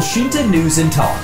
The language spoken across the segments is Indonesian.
Elshinta News and Talk.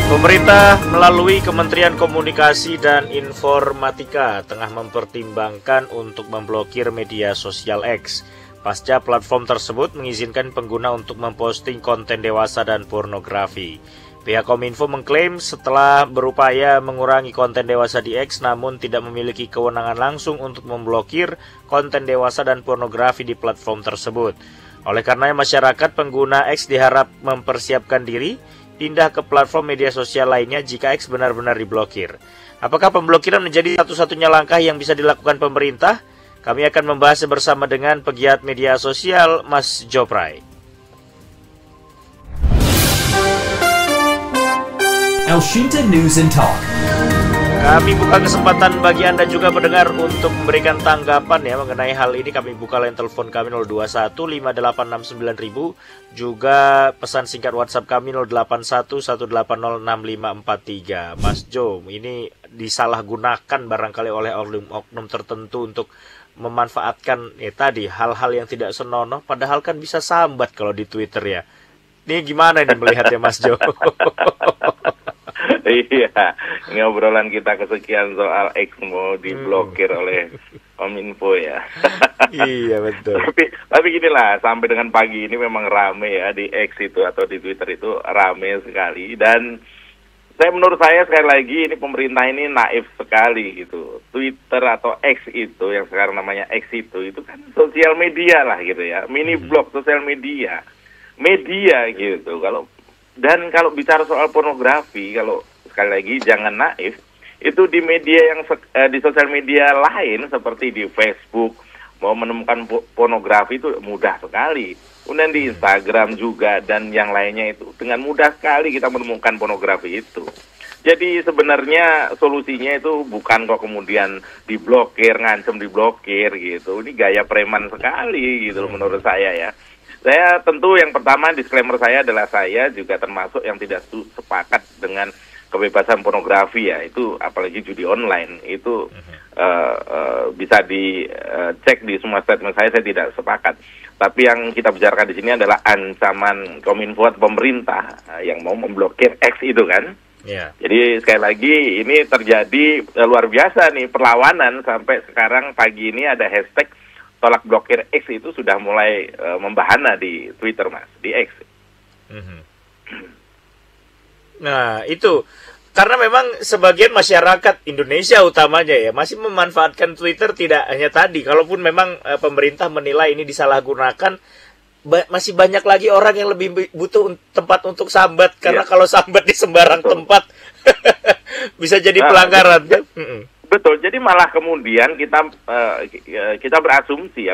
Pemerintah melalui Kementerian Komunikasi dan Informatika tengah mempertimbangkan untuk memblokir media sosial X. Pasca platform tersebut mengizinkan pengguna untuk memposting konten dewasa dan pornografi. Pihak Kominfo mengklaim setelah berupaya mengurangi konten dewasa di X namun tidak memiliki kewenangan langsung untuk memblokir konten dewasa dan pornografi di platform tersebut. Oleh karenanya masyarakat pengguna X diharap mempersiapkan diri pindah ke platform media sosial lainnya jika X benar-benar diblokir. Apakah pemblokiran menjadi satu-satunya langkah yang bisa dilakukan pemerintah? Kami akan membahasnya bersama dengan pegiat media sosial Mas Jopray. Elshinta News and Talk. Kami buka kesempatan bagi Anda juga mendengar untuk memberikan tanggapan ya mengenai hal ini. Kami buka line telepon kami 0215869.000, juga pesan singkat WhatsApp kami 0811806543. Mas Jo, ini disalahgunakan barangkali oleh oknum tertentu untuk memanfaatkan tadi hal-hal yang tidak senonoh, padahal kan bisa sambat kalau di Twitter ya. Ini gimana nih melihatnya Mas Jo? Iya, ngobrolan kita kesekian soal X mau diblokir oleh Kominfo ya. Iya betul. Tapi ginilah, sampai dengan pagi ini memang rame ya di X itu atau di Twitter itu rame sekali. Dan menurut saya sekali lagi ini pemerintah ini naif sekali gitu. Twitter atau X itu yang sekarang namanya X itu kan sosial media lah gitu ya, mini blog sosial media gitu. Kalau bicara soal pornografi, kalau sekali lagi jangan naif, itu di media yang di sosial media lain seperti di Facebook mau menemukan pornografi itu mudah sekali. Kemudian di Instagram juga dan yang lainnya itu dengan mudah sekali kita menemukan pornografi itu. Jadi sebenarnya solusinya itu bukan kok kemudian diblokir, ngancem diblokir gitu. Ini gaya preman sekali gitu menurut saya ya. Saya tentu yang pertama disclaimer saya adalah saya juga termasuk yang tidak sepakat dengan kebebasan pornografi ya, itu apalagi judi online itu bisa dicek di semua statement saya tidak sepakat. Tapi yang kita bicarakan di sini adalah ancaman Kominfo atau pemerintah yang mau memblokir X itu kan. Yeah. Jadi sekali lagi ini terjadi luar biasa nih perlawanan sampai sekarang pagi ini ada hashtag tolak blokir X itu sudah mulai membahana di Twitter Mas, di X. Nah itu karena memang sebagian masyarakat Indonesia utamanya ya masih memanfaatkan Twitter tidak hanya tadi. Kalaupun memang pemerintah menilai ini disalahgunakan, masih banyak lagi orang yang lebih butuh tempat untuk sambat. Karena kalau sambat di sembarang tempat bisa jadi pelanggaran. Betul, jadi malah kemudian kita berasumsi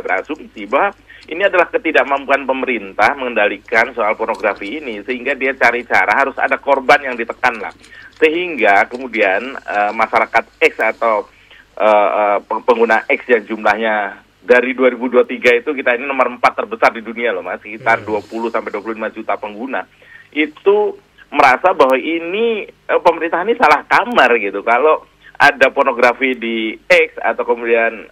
bahwa ini adalah ketidakmampuan pemerintah mengendalikan soal pornografi ini, sehingga dia cari cara harus ada korban yang ditekan lah, sehingga kemudian masyarakat X atau pengguna X yang jumlahnya dari 2023 itu kita ini nomor 4 terbesar di dunia loh Mas, sekitar 20-25 juta pengguna, itu merasa bahwa ini pemerintah ini salah kamar gitu kalau ada pornografi di X atau kemudian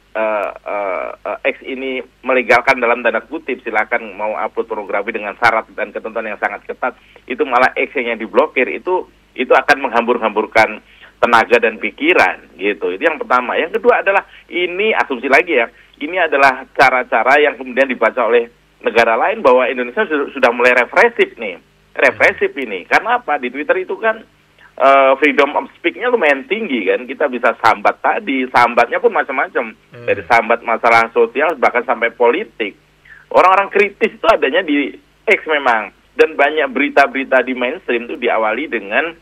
X ini melegalkan dalam tanda kutip, silakan mau upload pornografi dengan syarat dan ketentuan yang sangat ketat, itu malah X yang diblokir, itu akan menghambur-hamburkan tenaga dan pikiran gitu. Itu yang pertama. Yang kedua adalah ini asumsi lagi ya, ini adalah cara-cara yang kemudian dibaca oleh negara lain bahwa Indonesia sudah mulai represif ini. Karena apa? Di Twitter itu kan freedom of speak-nya lumayan tinggi kan, kita bisa sambat tadi, sambatnya pun macam-macam, dari sambat masalah sosial bahkan sampai politik. Orang-orang kritis itu adanya di X memang, dan banyak berita-berita di mainstream itu diawali dengan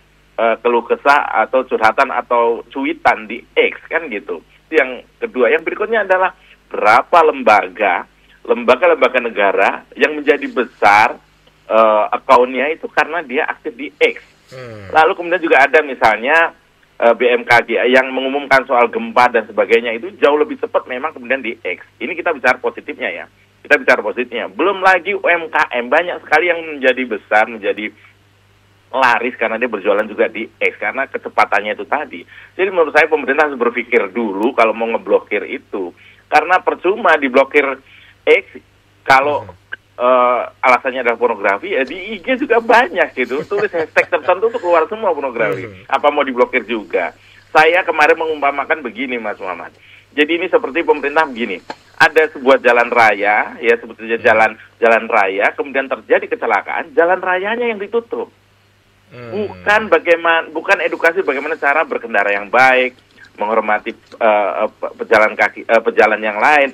keluh kesah atau curhatan atau cuitan di X kan gitu. Itu yang kedua. Yang berikutnya adalah berapa lembaga negara yang menjadi besar akunnya itu karena dia aktif di X. Lalu kemudian juga ada misalnya BMKG yang mengumumkan soal gempa dan sebagainya, itu jauh lebih cepat memang kemudian di X. Ini kita bicara positifnya ya. Belum lagi UMKM, banyak sekali yang menjadi besar, menjadi laris karena dia berjualan juga di X, karena kecepatannya itu tadi. Jadi menurut saya pemerintah harus berpikir dulu kalau mau ngeblokir itu. Karena percuma diblokir X kalau alasannya adalah pornografi, ya di IG juga banyak gitu. Tulis hashtag tertentu tuh keluar semua pornografi. Apa mau diblokir juga? Saya kemarin mengumpamakan begini, Mas Muhammad. Jadi ini seperti pemerintah begini. Ada sebuah jalan raya, ya sebetulnya jalan raya, kemudian terjadi kecelakaan, jalan rayanya yang ditutup. Bukan edukasi bagaimana cara berkendara yang baik, menghormati pejalan yang lain,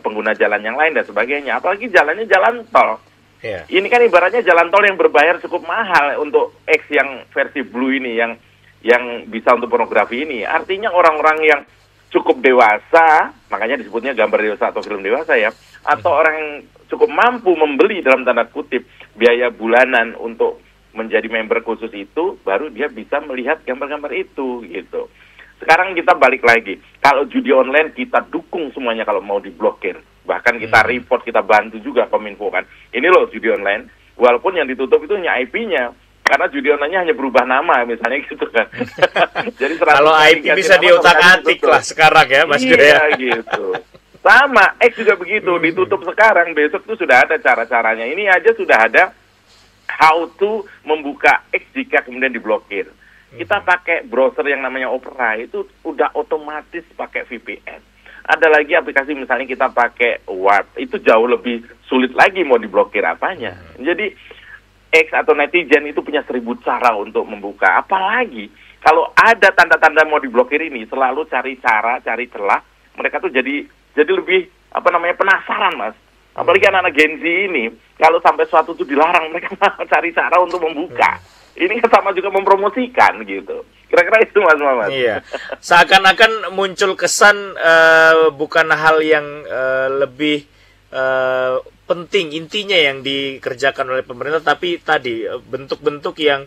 pengguna jalan yang lain dan sebagainya. Apalagi jalannya jalan tol. Yeah. Ini kan ibaratnya jalan tol yang berbayar cukup mahal untuk X yang versi blue ini, yang bisa untuk pornografi ini. Artinya orang-orang yang cukup dewasa, makanya disebutnya gambar dewasa atau film dewasa ya, atau orang yang cukup mampu membeli dalam tanda kutip biaya bulanan untuk menjadi member khusus itu, baru dia bisa melihat gambar-gambar itu gitu. Sekarang kita balik lagi, kalau judi online kita dukung semuanya kalau mau diblokir. Bahkan kita report, kita bantu juga Kominfo kan. Ini loh judi online, walaupun yang ditutup itu hanya IP-nya. Karena judi online-nya hanya berubah nama, misalnya gitu kan. Jadi kalau IP bisa diutak-atik lah sekarang ya, Mas Joy. Iya gitu. Sama, X juga begitu, ditutup sekarang, besok tuh sudah ada cara-caranya. Ini aja sudah ada how to membuka X jika kemudian diblokir. Kita pakai browser yang namanya Opera, itu udah otomatis pakai VPN. Ada lagi aplikasi misalnya kita pakai Warp, itu jauh lebih sulit lagi mau diblokir apanya. Jadi X atau netizen itu punya 1000 cara untuk membuka. Apalagi kalau ada tanda-tanda mau diblokir ini, selalu cari cara, cari celah. Mereka tuh jadi lebih penasaran, Mas. Apalagi anak-anak Gen Z ini, kalau sampai suatu itu dilarang, mereka cari cara untuk membuka. Ini kan sama juga mempromosikan gitu. Kira-kira itu, Mas Muhammad. Iya. Seakan-akan muncul kesan bukan hal yang lebih penting intinya yang dikerjakan oleh pemerintah, tapi tadi bentuk-bentuk yang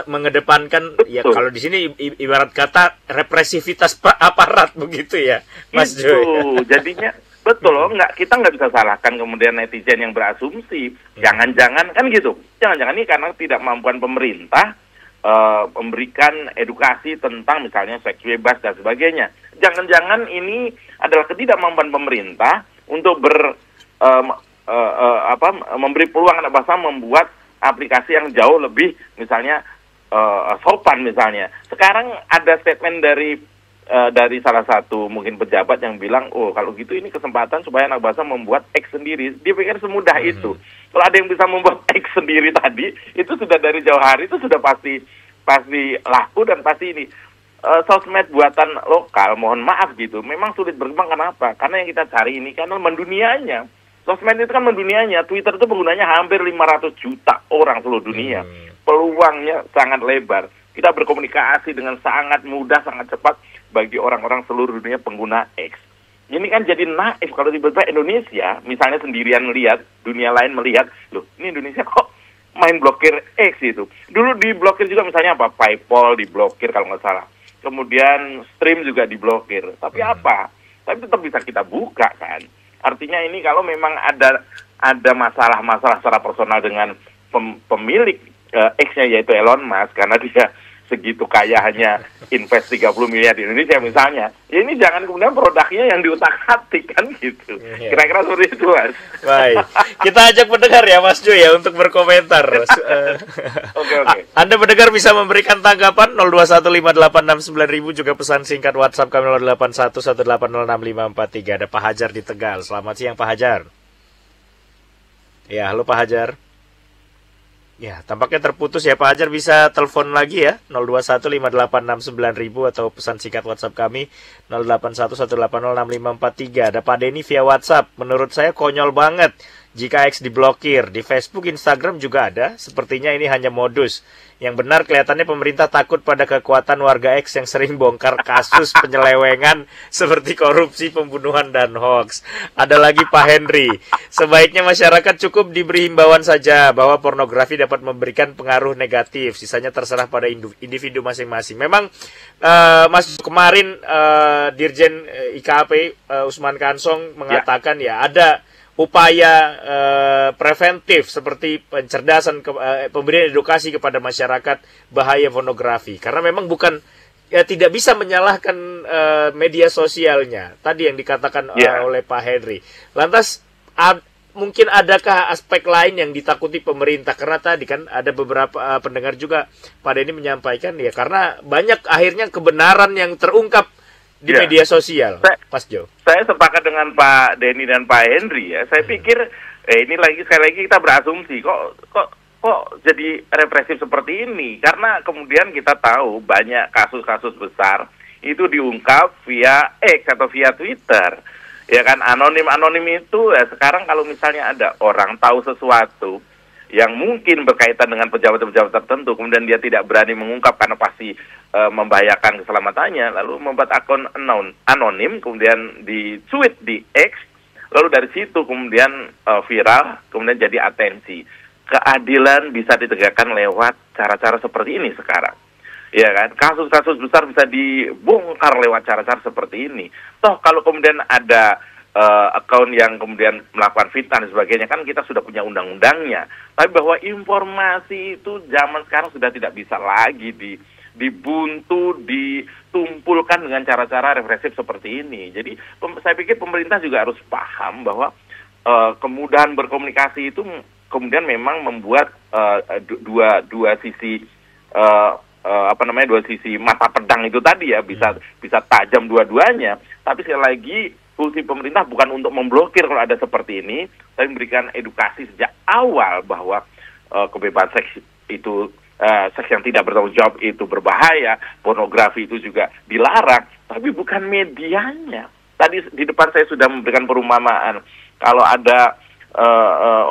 mengedepankan. Betul. Ya kalau di sini ibarat kata represivitas aparat begitu ya, Mas Joy. Jadinya betul loh, kita nggak bisa salahkan kemudian netizen yang berasumsi, jangan-jangan kan gitu, jangan-jangan ini karena tidak mampuan pemerintah memberikan edukasi tentang misalnya seks bebas dan sebagainya. Jangan-jangan ini adalah ketidakmampuan pemerintah untuk memberi peluang anak bangsa membuat aplikasi yang jauh lebih misalnya sopan misalnya. Sekarang ada statement dari salah satu mungkin pejabat yang bilang, oh kalau gitu ini kesempatan supaya anak bangsa membuat X sendiri. Dia pikir semudah itu. Kalau ada yang bisa membuat X sendiri tadi, itu sudah dari jauh hari, itu sudah pasti laku dan pasti ini. Sosmed buatan lokal, mohon maaf gitu, memang sulit berkembang. Kenapa? Karena yang kita cari ini kan mendunianya. Sosmed itu kan mendunianya. Twitter itu penggunanya hampir 500 juta orang seluruh dunia. Peluangnya sangat lebar. Kita berkomunikasi dengan sangat mudah, sangat cepat bagi orang-orang seluruh dunia pengguna X. Ini kan jadi naif kalau tiba-tiba Indonesia, misalnya sendirian melihat, dunia lain melihat, loh ini Indonesia kok main blokir X itu. Dulu diblokir juga misalnya PayPal diblokir kalau nggak salah. Kemudian Stream juga diblokir. Tapi apa? Tapi tetap bisa kita buka kan. Artinya ini kalau memang ada masalah-masalah secara personal dengan pemilik X-nya yaitu Elon Musk, karena dia segitu kaya hanya invest 30 miliar di Indonesia misalnya, ya ini jangan kemudian produknya yang diutak-atik kan gitu. Kira-kira seperti itu, Mas. Baik, kita ajak pendengar ya Mas Joy ya untuk berkomentar. Oke. Anda pendengar bisa memberikan tanggapan 0215869000, juga pesan singkat WhatsApp kami 0811806543. Ada Pak Hajar di Tegal. Selamat siang Pak Hajar. Ya, halo Pak Hajar. Ya, tampaknya terputus ya Pak Hajar, bisa telepon lagi ya 0215869000 atau pesan singkat WhatsApp kami 0811806543. Ada Pak Denny via WhatsApp. Menurut saya konyol banget jika X diblokir. Di Facebook, Instagram juga ada. Sepertinya ini hanya modus. Yang benar kelihatannya pemerintah takut pada kekuatan warga X yang sering bongkar kasus penyelewengan seperti korupsi, pembunuhan, dan hoax. Ada lagi Pak Henry. Sebaiknya masyarakat cukup diberi himbauan saja bahwa pornografi dapat memberikan pengaruh negatif. Sisanya terserah pada individu masing-masing. Memang Mas kemarin Dirjen IKP Usman Kansong mengatakan ya ada upaya preventif seperti pencerdasan, pemberian edukasi kepada masyarakat bahaya pornografi. Karena memang bukan, tidak bisa menyalahkan media sosialnya. Tadi yang dikatakan oleh Pak Henry. Lantas Mungkin adakah aspek lain yang ditakuti pemerintah? Karena tadi kan ada beberapa pendengar juga pada ini menyampaikan ya, karena banyak akhirnya kebenaran yang terungkap di media sosial. Mas Jo. Saya sepakat dengan Pak Denny dan Pak Henry ya. Saya pikir ini sekali lagi kita berasumsi kok jadi represif seperti ini, karena kemudian kita tahu banyak kasus-kasus besar itu diungkap via X atau via Twitter. Ya kan, anonim itu ya, sekarang kalau misalnya ada orang tahu sesuatu yang mungkin berkaitan dengan pejabat-pejabat tertentu, kemudian dia tidak berani mengungkap karena pasti membahayakan keselamatannya, lalu membuat akun anonim, kemudian di-tweet di X, lalu dari situ kemudian viral, kemudian jadi atensi. Keadilan bisa ditegakkan lewat cara-cara seperti ini sekarang. Ya kan, kasus-kasus besar bisa dibongkar lewat cara-cara seperti ini. Toh kalau kemudian ada akun yang kemudian melakukan fitnah dan sebagainya, kan kita sudah punya undang-undangnya. Tapi bahwa informasi itu zaman sekarang sudah tidak bisa lagi dibuntu, ditumpulkan dengan cara-cara represif seperti ini. Jadi saya pikir pemerintah juga harus paham bahwa kemudahan berkomunikasi itu kemudian memang membuat dua sisi dua sisi mata pedang itu tadi ya, bisa tajam dua-duanya. Tapi sekali lagi fungsi pemerintah bukan untuk memblokir kalau ada seperti ini, tapi memberikan edukasi sejak awal bahwa kebebasan seks itu seks yang tidak bertanggung jawab itu berbahaya, pornografi itu juga dilarang, tapi bukan medianya. Tadi di depan saya sudah memberikan perumpamaan, kalau ada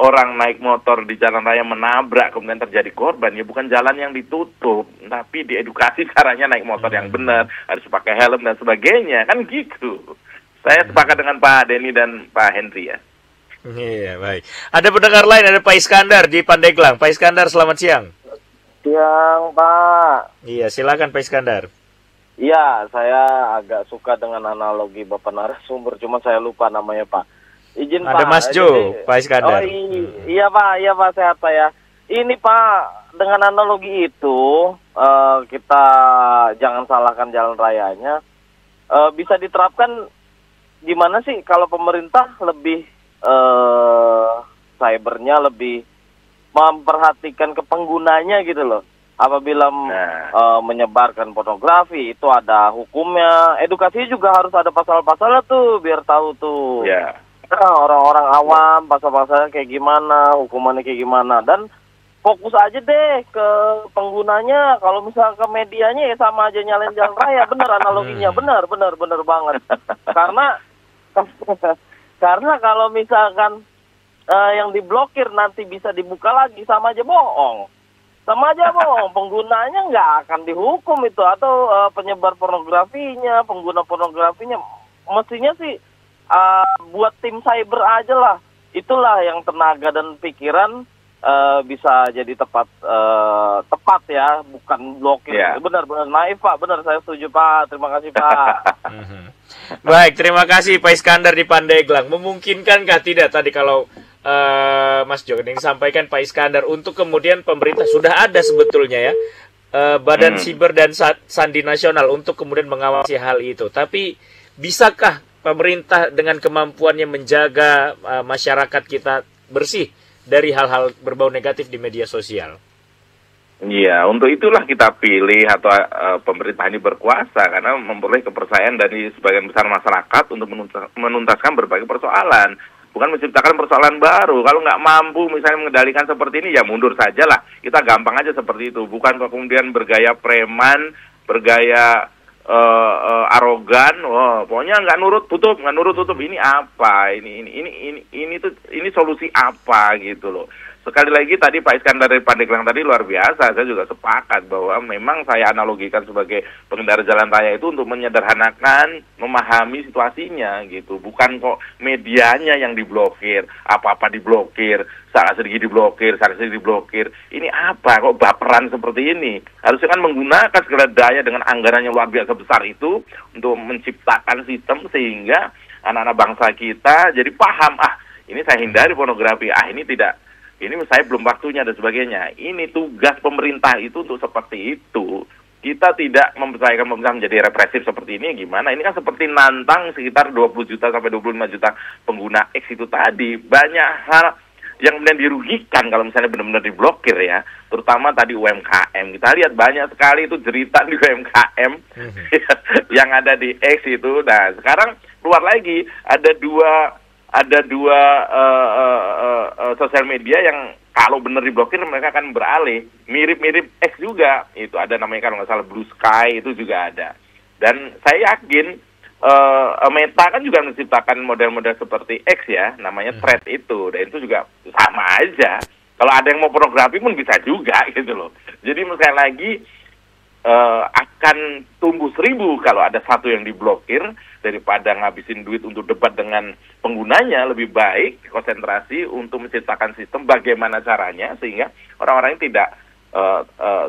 orang naik motor di jalan raya menabrak kemudian terjadi korban, ya bukan jalan yang ditutup, tapi diedukasi caranya naik motor yang benar, harus pakai helm dan sebagainya, kan gitu. Saya sepakat dengan Pak Denny dan Pak Henry ya. Iya, baik. Ada pendengar lain, ada Pak Iskandar di Pandeglang. Pak Iskandar, selamat siang. Siang, Pak. Iya, silakan Pak Iskandar. Iya, saya agak suka dengan analogi Bapak narasumber, cuma saya lupa namanya, Pak. Izin ada Pak. Mas Jo, Pak Iskandar. Iya Pak, sehat Pak ya. Ini Pak, dengan analogi itu kita jangan salahkan jalan rayanya. Bisa diterapkan gimana sih kalau pemerintah lebih cybernya lebih memperhatikan ke penggunanya gitu loh. Apabila menyebarkan pornografi itu ada hukumnya, edukasi juga harus ada pasal-pasalnya tuh biar tahu tuh. Ya. Orang-orang awam pasal-pasalnya kayak gimana, hukumannya kayak gimana, dan fokus aja deh ke penggunanya. Kalau misalnya ke medianya ya sama aja nyalain jalan raya. Bener analoginya, bener banget. Karena kalau misalkan yang diblokir nanti bisa dibuka lagi, sama aja bohong. Penggunanya nggak akan dihukum itu, atau penyebar pornografinya, pengguna pornografinya. Mestinya sih buat tim cyber aja lah. Itulah yang tenaga dan pikiran bisa jadi tepat ya, bukan blokir. Yeah. Benar naif Pak, benar, saya setuju Pak. Terima kasih Pak. Baik, terima kasih Pak Iskandar di Pandeglang. Memungkinkankah tidak tadi kalau Mas Jo yang disampaikan Pak Iskandar, untuk kemudian pemerintah sudah ada sebetulnya ya Badan Siber dan Sandi Nasional untuk kemudian mengawasi hal itu. Tapi bisakah pemerintah dengan kemampuannya menjaga masyarakat kita bersih dari hal-hal berbau negatif di media sosial? Iya, untuk itulah kita pilih atau pemerintah ini berkuasa, karena memperoleh kepercayaan dari sebagian besar masyarakat untuk menuntaskan berbagai persoalan. Bukan menciptakan persoalan baru. Kalau nggak mampu misalnya mengendalikan seperti ini, ya mundur saja lah. Kita gampang aja seperti itu. Bukan kok kemudian bergaya preman, bergaya arogan. Pokoknya nggak nurut tutup. Ini apa? Ini solusi apa gitu loh. Sekali lagi tadi Pak Iskandar dari Pandeglang tadi luar biasa. Saya juga sepakat bahwa memang saya analogikan sebagai pengendara jalan raya itu untuk menyederhanakan, memahami situasinya gitu. Bukan kok medianya yang diblokir, apa-apa diblokir, salah sedikit diblokir, salah sedikit diblokir. Ini apa? Kok baperan seperti ini? Harusnya kan menggunakan segala daya dengan anggaran yang luar biasa besar itu untuk menciptakan sistem sehingga anak-anak bangsa kita jadi paham, ini saya hindari pornografi, ini saya belum waktunya dan sebagainya. Ini tugas pemerintah itu untuk seperti itu. kita tidak mempercayakan pemerintah menjadi represif seperti ini, gimana? Ini kan seperti nantang sekitar 20 juta sampai 25 juta pengguna X itu tadi. Banyak hal yang kemudian dirugikan kalau misalnya benar-benar diblokir ya, terutama tadi UMKM. Kita lihat banyak sekali itu jeritan di UMKM yang ada di X itu. Nah, sekarang keluar lagi ada dua sosial media yang kalau benar diblokir mereka akan beralih. Mirip-mirip X juga. Itu ada namanya kalau nggak salah Blue Sky, itu juga ada. Dan saya yakin Meta kan juga menciptakan model-model seperti X ya, namanya Thread itu. Dan itu juga sama aja. Kalau ada yang mau pornografi pun bisa juga gitu loh. Jadi sekali lagi akan tumbuh 1000 kalau ada satu yang diblokir daripada ngabisin duit untuk debat dengan penggunanya. Lebih baik konsentrasi untuk menciptakan sistem bagaimana caranya sehingga orang-orang ini tidak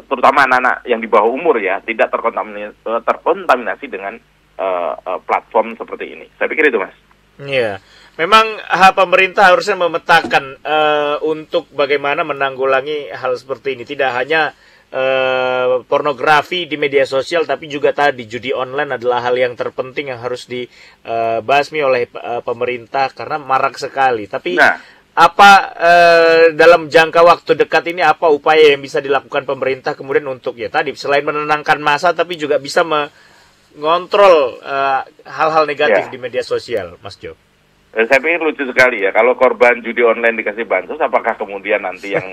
terutama anak-anak yang di bawah umur ya tidak terkontaminasi dengan platform seperti ini. Saya pikir itu, Mas. Iya, memang pemerintah harusnya memetakan untuk bagaimana menanggulangi hal seperti ini. Tidak hanya pornografi di media sosial, tapi juga tadi judi online adalah hal yang terpenting yang harus dibasmi oleh pemerintah karena marak sekali. Tapi dalam jangka waktu dekat ini apa upaya yang bisa dilakukan pemerintah kemudian untuk ya tadi selain menenangkan massa tapi juga bisa mengontrol hal-hal negatif di media sosial, Mas Jo? Saya pikir lucu sekali ya, kalau korban judi online dikasih bansos, apakah kemudian nanti yang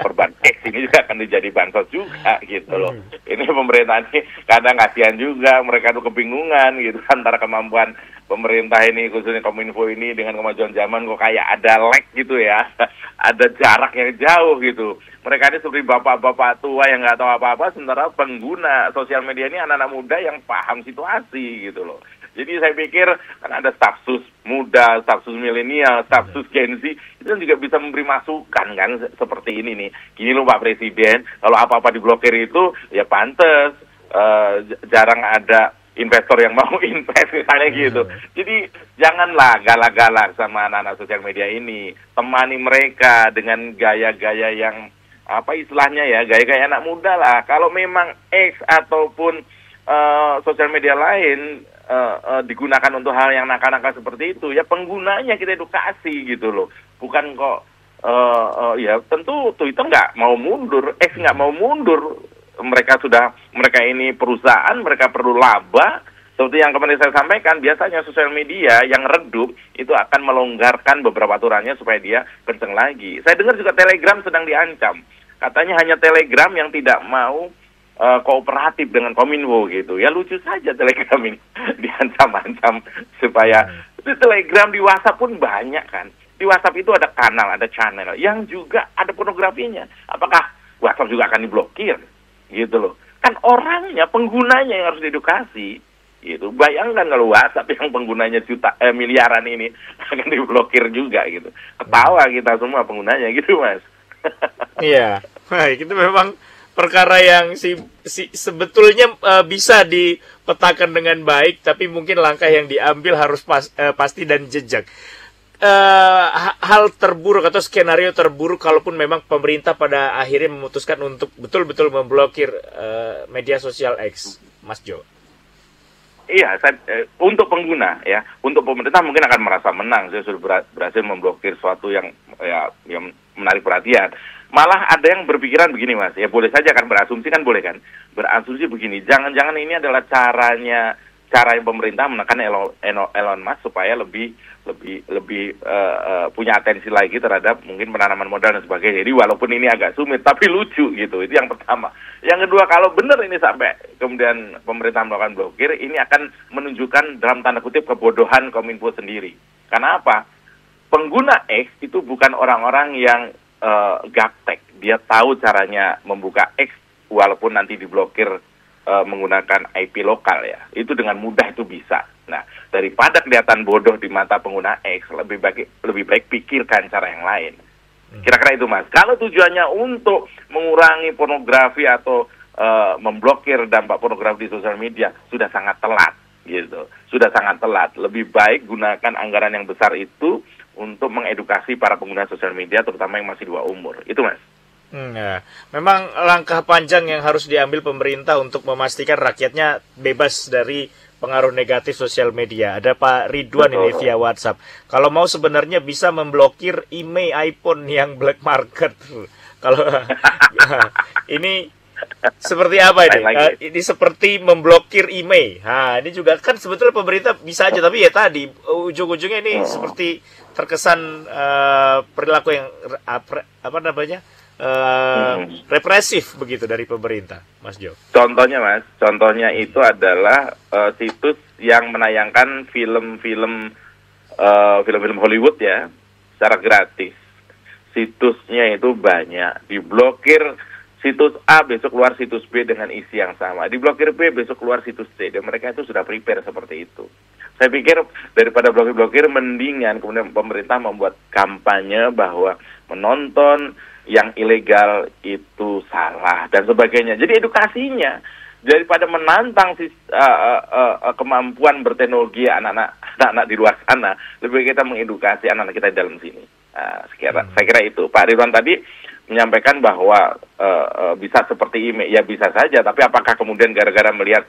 korban X ini juga akan dijadi bansos juga gitu loh. Ini pemerintah ini kadang kasihan juga, mereka tuh kebingungan gitu antara kemampuan pemerintah ini, khususnya Kominfo ini dengan kemajuan zaman kok kayak ada lag gitu ya, ada jarak yang jauh gitu. Mereka ini seperti bapak-bapak tua yang nggak tahu apa-apa, sementara pengguna sosial media ini anak-anak muda yang paham situasi gitu loh. Jadi saya pikir kan ada stafsus muda, stafsus milenial, stafsus Gen Z, itu kan juga bisa memberi masukan kan seperti ini nih. Gini loh Pak Presiden, kalau apa-apa diblokir itu ya pantes, jarang ada investor yang mau invest misalnya gitu. Jadi janganlah galak-galak sama anak-anak sosial media ini. Temani mereka dengan gaya-gaya yang apa istilahnya ya, gaya-gaya anak muda lah. Kalau memang X ataupun sosial media lain digunakan untuk hal yang nakal-nakal seperti itu, ya penggunanya kita edukasi gitu loh. Bukan kok ya tentu Twitter nggak mau mundur, X nggak mau mundur. Mereka ini perusahaan, mereka perlu laba. Seperti yang kemarin saya sampaikan, biasanya sosial media yang redup itu akan melonggarkan beberapa aturannya supaya dia kenceng lagi. Saya dengar juga Telegram sedang diancam. Katanya hanya Telegram yang tidak mau kooperatif dengan Kominfo gitu. Ya lucu saja Telegram ini diancam-ancam supaya itu. Telegram di WhatsApp pun banyak kan. Di WhatsApp itu ada kanal, ada channel yang juga ada pornografinya. Apakah WhatsApp juga akan diblokir? Gitu loh. Kan orangnya, penggunanya yang harus diedukasi. Gitu. Bayangkan kalau WhatsApp yang penggunanya miliaran ini akan diblokir juga gitu. Ketawa kita semua penggunanya gitu, Mas. Iya. Baik, itu memang perkara yang sebetulnya bisa dipetakan dengan baik, tapi mungkin langkah yang diambil harus pasti dan jejak. Hal terburuk atau skenario terburuk kalaupun memang pemerintah pada akhirnya memutuskan untuk betul-betul memblokir media sosial X, Mas Jo. Iya, untuk pengguna ya, untuk pemerintah mungkin akan merasa menang, saya sudah berhasil memblokir sesuatu yang menarik perhatian. Malah ada yang berpikiran begini, Mas, ya boleh saja kan berasumsi kan boleh kan, berasumsi begini, jangan-jangan ini adalah cara pemerintah menekan Elon Musk supaya lebih punya atensi lagi terhadap mungkin penanaman modal dan sebagainya. Jadi walaupun ini agak sumit tapi lucu gitu. Itu yang pertama. Yang kedua, kalau benar ini sampai kemudian pemerintah melakukan blokir, ini akan menunjukkan dalam tanda kutip kebodohan Kominfo sendiri. Karena apa? Pengguna X itu bukan orang-orang yang gaptek. Dia tahu caranya membuka X walaupun nanti diblokir menggunakan IP lokal ya. Itu dengan mudah itu bisa. Nah, daripada kelihatan bodoh di mata pengguna X, lebih baik pikirkan cara yang lain. Kira-kira itu, Mas. Kalau tujuannya untuk mengurangi pornografi atau memblokir dampak pornografi di sosial media, sudah sangat telat gitu. Sudah sangat telat. Lebih baik gunakan anggaran yang besar itu untuk mengedukasi para pengguna sosial media terutama yang masih di bawah umur. Itu, Mas. Nah, memang langkah panjang yang harus diambil pemerintah untuk memastikan rakyatnya bebas dari pengaruh negatif sosial media. Ada Pak Ridwan ini via WhatsApp. Kalau mau sebenarnya bisa memblokir email iPhone yang black market. Kalau ini seperti apa ini? Ini seperti memblokir email. Nah, ini juga kan sebetulnya pemerintah bisa aja, tapi ya tadi ujung-ujungnya ini seperti terkesan perilaku yang apa namanya? Represif begitu dari pemerintah, Mas Jo. Contohnya itu adalah situs yang menayangkan film-film Hollywood ya secara gratis. Situsnya itu banyak, diblokir situs A besok keluar situs B dengan isi yang sama, diblokir B besok keluar situs C, dan mereka itu sudah prepare seperti itu. Saya pikir daripada blokir mendingan kemudian pemerintah membuat kampanye bahwa menonton yang ilegal itu salah dan sebagainya. Jadi edukasinya daripada menantang kemampuan berteknologi anak-anak di luar sana, lebih baik kita mengedukasi anak-anak kita di dalam sini. Saya kira itu. Pak Ridwan tadi menyampaikan bahwa bisa seperti email, ya bisa saja. Tapi apakah kemudian gara-gara melihat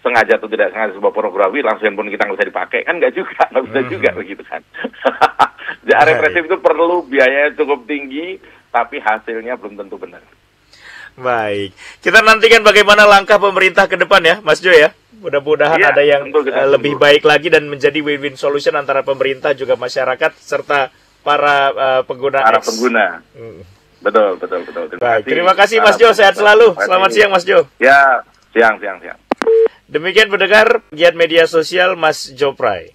sengaja atau tidak sengaja sebuah pornografi langsung handphone kita nggak bisa dipakai? Kan nggak bisa juga begitu kan. Represif itu perlu biaya cukup tinggi, tapi hasilnya belum tentu benar. Baik, kita nantikan bagaimana langkah pemerintah ke depan ya, Mas Jo ya. Mudah-mudahan ada yang lebih baik lagi dan menjadi win-win solution antara pemerintah juga masyarakat serta para pengguna. Betul. Baik, terima kasih Mas Jo, sehat selalu. Selamat siang Mas Jo. Ya, siang. Demikian pendengar giat media sosial Mas Jo Prai.